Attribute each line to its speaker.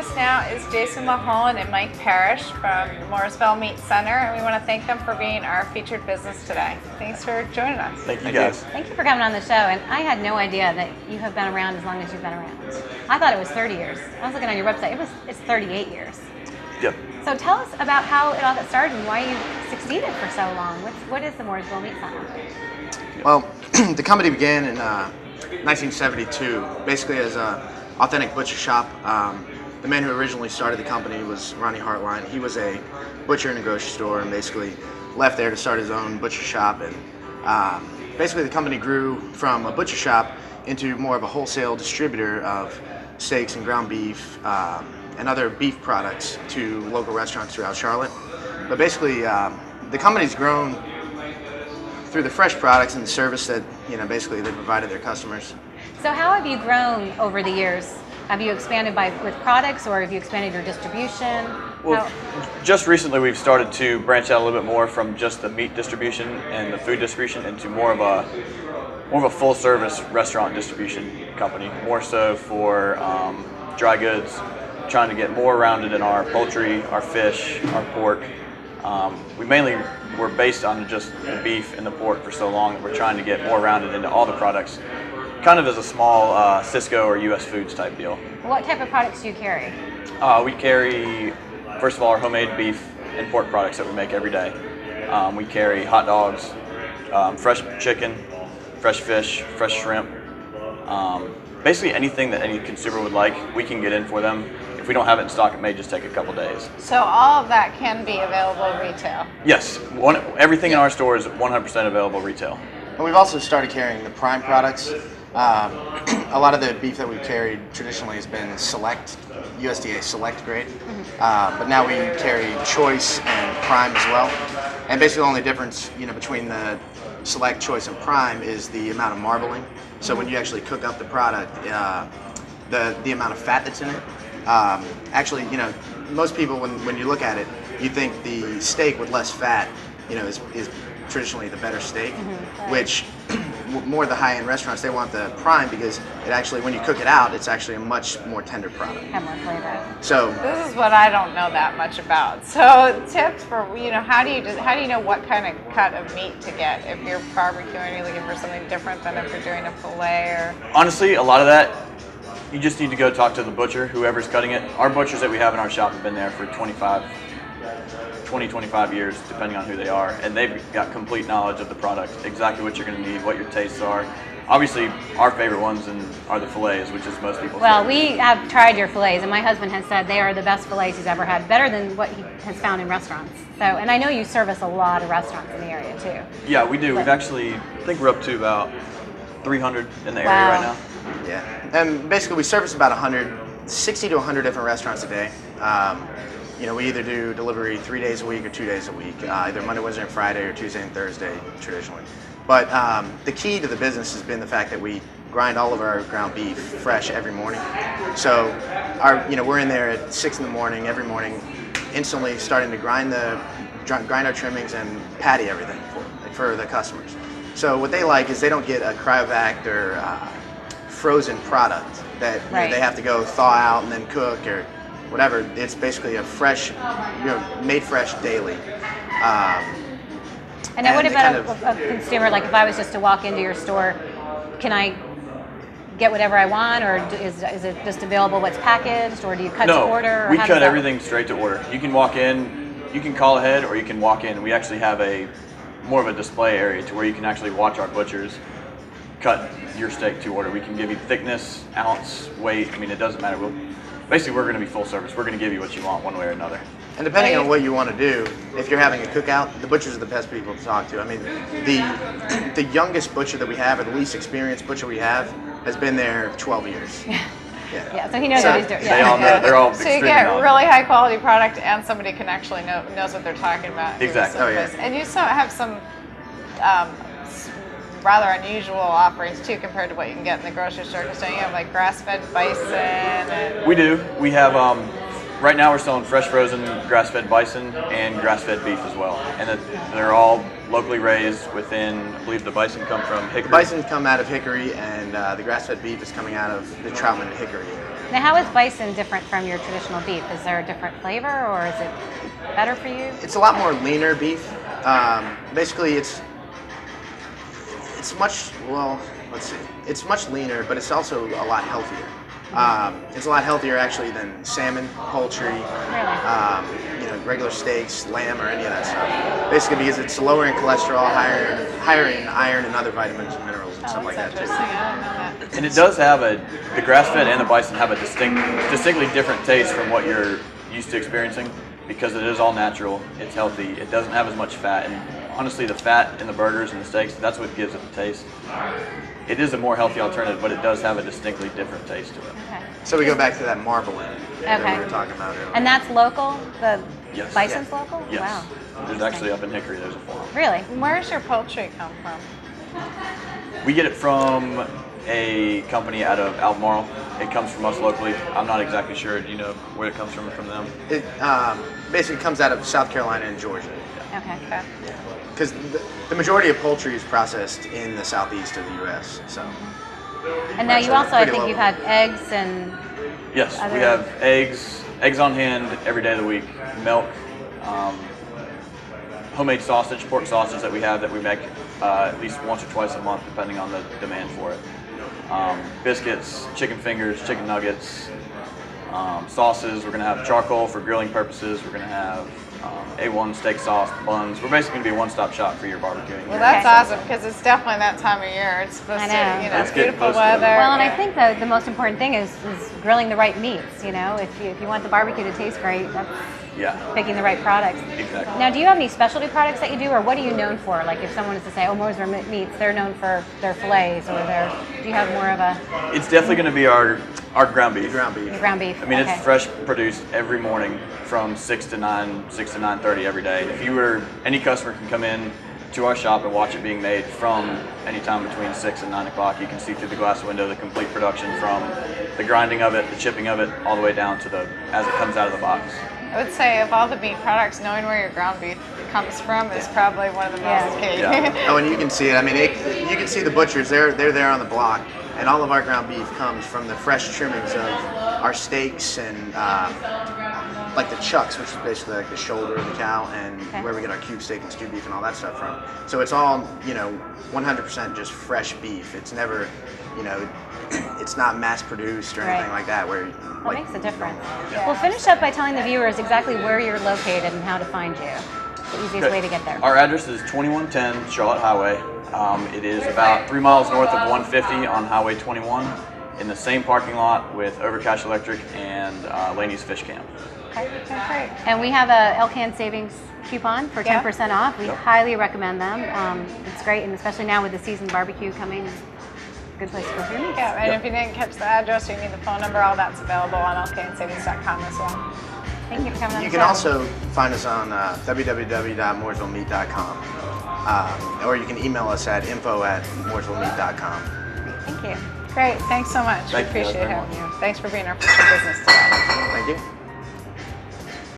Speaker 1: us now is Jason Mulholland and Mike Parrish from the Mooresville Meat Center, and we want to thank them for being our featured business today. Thanks for joining us.
Speaker 2: Thank you guys.
Speaker 3: Thank you for coming on the show, and I had no idea that you have been around as long as you've been around. I thought it was 30 years. I was looking on your website, it's 38 years.
Speaker 2: Yep.
Speaker 3: So tell us about how it all got started and why you succeeded for so long. What is the Mooresville Meat Center?
Speaker 4: Well, the company began in 1972, basically as an authentic butcher shop. The man who originally started the company was Ronnie Hartline. He was a butcher in a grocery store and basically left there to start his own butcher shop. And basically the company grew from a butcher shop into more of a wholesale distributor of steaks and ground beef and other beef products to local restaurants throughout Charlotte. But basically the company's grown through the fresh products and the service that basically they provided their customers.
Speaker 3: So how have you grown over the years? Have you expanded with products, or have you expanded your distribution?
Speaker 2: Well, just recently we've started to branch out a little bit more from just the meat distribution and the food distribution into more of a full service restaurant distribution company, more so for dry goods, trying to get more rounded in our poultry, our fish, our pork. We mainly were based on just the beef and the pork for so long that we're trying to get more rounded into all the products, kind of as a small Cisco or US Foods type deal.
Speaker 3: What type of products do you carry?
Speaker 2: We carry, first of all, our homemade beef and pork products that we make every day. We carry hot dogs, fresh chicken, fresh fish, fresh shrimp. Basically anything that any consumer would like, we can get in for them. If we don't have it in stock, it may just take a couple days.
Speaker 1: So all of that can be available retail?
Speaker 2: Yes, everything in our store is 100% available retail.
Speaker 4: And we've also started carrying the prime products. A lot of the beef that we've carried traditionally has been select, USDA select grade, but now we carry choice and prime as well. And basically the only difference between the select, choice, and prime is the amount of marbling. So when you actually cook up the product, the amount of fat that's in it. Actually, most people when you look at it, you think the steak with less fat, is traditionally the better steak, which more the high-end restaurants, they want the prime because it actually, when you cook it out, it's actually a much more tender product.
Speaker 3: Have more flavor.
Speaker 4: So
Speaker 1: this is what I don't know that much about. So tips for how do you know what kind of cut of meat to get if you're barbecuing? You're looking for something different than if you're doing a fillet or.
Speaker 2: Honestly, a lot of that, you just need to go talk to the butcher, whoever's cutting it. Our butchers that we have in our shop have been there for 25 years, depending on who they are, and they've got complete knowledge of the product, exactly what you're going to need, what your tastes are. Obviously, our favorite ones are the fillets, which is most people's favorite.
Speaker 3: We have tried your fillets, and my husband has said they are the best fillets he's ever had, better than what he has found in restaurants. So, and I know you service a lot of restaurants in the area too.
Speaker 2: Yeah, we do. We've actually, I think we're up to about 300 in the area right now.
Speaker 4: Yeah, and basically we service about 60 to 100 different restaurants a day. We either do delivery 3 days a week or 2 days a week, either Monday, Wednesday, and Friday, or Tuesday and Thursday traditionally. But the key to the business has been the fact that we grind all of our ground beef fresh every morning. So we're in there at 6 in the morning every morning, instantly starting to grind our trimmings and patty everything for the customers. So what they like is they don't get a cryovac or frozen product that they have to go thaw out and then cook or whatever. It's basically a fresh, made fresh daily.
Speaker 3: And then what about a consumer, like if I was just to walk into your store, can I get whatever I want, or is it just available what's packaged, or do you cut to order?
Speaker 2: No, we cut everything straight to order. You can walk in, you can call ahead, or you can walk in. We actually have more of a display area to where you can actually watch our butchers cut your steak to order. We can give you thickness, ounce, weight. I mean, it doesn't matter. Basically, we're going to be full service. We're going to give you what you want one way or another.
Speaker 4: And depending on what you want to do, if you're having a cookout, the butchers are the best people to talk to. I mean, the youngest butcher that we have, or the least experienced butcher we have, has been there 12 years.
Speaker 3: Yeah, so he knows what he's doing.
Speaker 2: They all know. They're all
Speaker 1: so you get really high quality product, and somebody can actually knows what they're talking about.
Speaker 2: Exactly.
Speaker 4: Oh, yeah.
Speaker 1: And you have some rather unusual offerings too compared to what you can get in the grocery store. Because don't you have like grass-fed bison? And
Speaker 2: we do. We have right now we're selling fresh frozen grass-fed bison and grass-fed beef as well, and they're all locally raised within. I believe the bison come from Hickory.
Speaker 4: The bison come out of Hickory, and the grass-fed beef is coming out of the Troutman Hickory area.
Speaker 3: Now, how is bison different from your traditional beef? Is there a different flavor, or is it better for you?
Speaker 4: It's a lot more leaner beef. Basically, it's much, well, let's see. It's much leaner, but it's also a lot healthier. It's a lot healthier actually than salmon, poultry, regular steaks, lamb, or any of that stuff. Basically, because it's lower in cholesterol, higher in iron and other vitamins and minerals and stuff like that too.
Speaker 1: I didn't know that.
Speaker 2: And it does have the grass-fed and the bison have a distinctly different taste from what you're used to experiencing, because it is all natural, it's healthy, it doesn't have as much fat, and honestly the fat in the burgers and the steaks, that's what gives it the taste. It is a more healthy alternative, but it does have a distinctly different taste to it.
Speaker 3: Okay.
Speaker 4: So we go back to that marbling that
Speaker 3: Okay.
Speaker 4: we were talking about earlier.
Speaker 3: And that's local? The
Speaker 2: Yes.
Speaker 3: bison's local?
Speaker 2: Yes.
Speaker 3: Wow.
Speaker 2: There's actually up in Hickory, there's a farm.
Speaker 3: Really?
Speaker 1: Where's your poultry come from?
Speaker 2: We get it from a company out of Albemarle. It comes from us locally. I'm not exactly sure. Do you know where it comes from them?
Speaker 4: It basically comes out of South Carolina and Georgia.
Speaker 3: Okay.
Speaker 1: Okay.
Speaker 4: Because the majority of poultry is processed in the southeast of the U.S. So.
Speaker 3: And now you
Speaker 4: Actually,
Speaker 3: also, I
Speaker 4: pretty
Speaker 3: think
Speaker 4: local.
Speaker 3: you've had eggs and
Speaker 2: Yes,
Speaker 3: Other-
Speaker 2: we have eggs on hand every day of the week, milk, homemade sausage, pork sausage that we make at least once or twice a month, depending on the demand for it. Biscuits, chicken fingers, chicken nuggets, sauces. We're going to have charcoal for grilling purposes. We're going to have A1 steak sauce, buns. We're basically going to be a one-stop shop for your barbecuing.
Speaker 1: Well, that's awesome, because it's definitely that time of year. It's supposed
Speaker 3: I
Speaker 1: to,
Speaker 3: know.
Speaker 1: you know,
Speaker 2: It's getting
Speaker 1: beautiful
Speaker 2: close to it.
Speaker 1: weather.
Speaker 3: well, and I
Speaker 1: yeah.
Speaker 3: think the most important thing is grilling the right meats. You know, if you want the barbecue to taste great, that's
Speaker 2: Yeah,
Speaker 3: picking the right products.
Speaker 2: exactly.
Speaker 3: Now, do you have any specialty products that you do, or what are you known for? Like, if someone is to say, "Oh, Mooresville Meats," they're known for their fillets, or do you have more of a
Speaker 2: It's definitely going to be our ground beef.
Speaker 4: Ground beef.
Speaker 3: ground beef?
Speaker 2: I mean,
Speaker 3: Okay.
Speaker 2: it's fresh produced every morning from 6 to 9:30 every day. If you were, any customer can come in to our shop and watch it being made from any time between 6 and 9 o'clock. You can see through the glass window the complete production, from the grinding of it, the chipping of it, all the way down to as it comes out of the box.
Speaker 1: I would say of all the meat products, knowing where your ground beef comes from is probably one of the most key.
Speaker 2: Yeah.
Speaker 4: Oh, and you can see it. I mean, you can see the butchers. They're there on the block, and all of our ground beef comes from the fresh trimmings of our steaks and like the chucks, which is basically like the shoulder of the cow, and where we get our cube steak and stew beef and all that stuff from. So it's all 100% just fresh beef. It's never, it's not mass produced or anything like that. Where
Speaker 3: That makes a difference. Well, finish up by telling the viewers exactly where you're located and how to find you. The easiest way to get there.
Speaker 2: Our address is 2110 Charlotte Highway. It is about 3 miles north of 150 on Highway 21, in the same parking lot with Overcash Electric and Laney's Fish Camp.
Speaker 3: Okay, great. And we have a Elcan Savings coupon for 10% off. We highly recommend them. It's great, and especially now with the seasoned barbecue coming, it's a good place to go for your meats.
Speaker 1: Yeah, and if you didn't catch the address, you need the phone number, all that's available on lksavings.com as well.
Speaker 3: Thank you for coming on
Speaker 4: you
Speaker 3: the
Speaker 4: can
Speaker 3: show.
Speaker 4: also find us on www.mooresvillemeat.com, or you can email us at info@mooresvillemeat.com.
Speaker 3: Thank you.
Speaker 1: Great, thanks so much.
Speaker 2: Thank you
Speaker 1: We appreciate
Speaker 2: very
Speaker 1: having
Speaker 2: much.
Speaker 1: you. Thanks for being our future business today.
Speaker 4: Thank you.